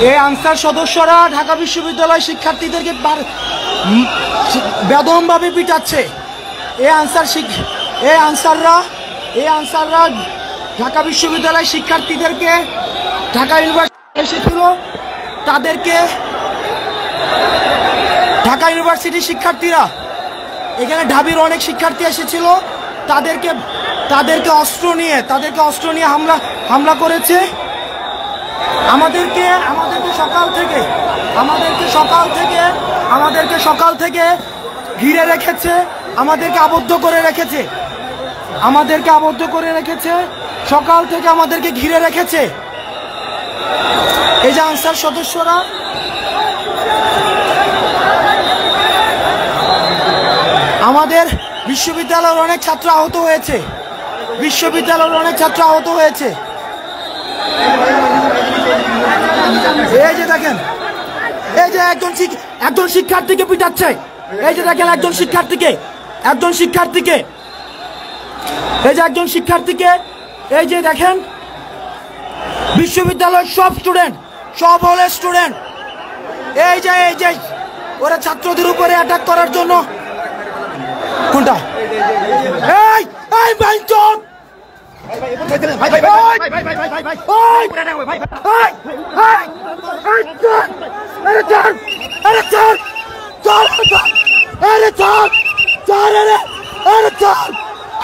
এই আনসার সদস্যরা ঢাকা বিশ্ববিদ্যালয় শিক্ষার্থীদেরকে বেদমভাবে পিটাচ্ছে। এই আনসাররা ঢাকা বিশ্ববিদ্যালয় শিক্ষার্থীদেরকে, ঢাকা ইউনিভার্সিটি এসেছিল তাদেরকে, ঢাকা ইউনিভার্সিটির শিক্ষার্থীরা, এখানে ঢাবির অনেক শিক্ষার্থী এসেছিল, তাদেরকে অস্ত্র নিয়ে হামলা করেছে। আমাদেরকে সকাল থেকে ঘিরে রেখেছে, আমাদেরকে আবদ্ধ করে রেখেছে, সকাল থেকে আমাদেরকে ঘিরে রেখেছে। এই যে আনসার সদস্যরা, আমাদের বিশ্ববিদ্যালয়ের অনেক ছাত্র আহত হয়েছে। এই যে দেখেন, এই যে একজন শিক্ষার্থীকে পিটাচ্ছে। এই যে দেখেন একজন শিক্ষার্থীকে, এই যে দেখেন বিশ্ববিদ্যালয়ের সব হলের স্টুডেন্ট, এই যে ওরা ছাত্রদের উপরে অ্যাটাক করার জন্য, কোনটা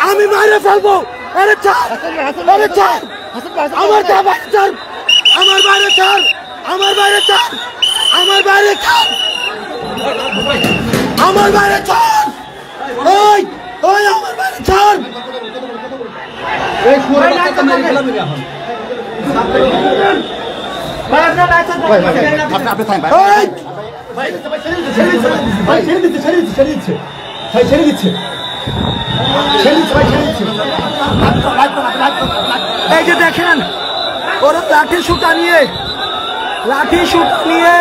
আমি মারে ফেলবো। আমার বাইরে ছাড়। এই যে দেখেন ওরা লাঠি শুট নিয়ে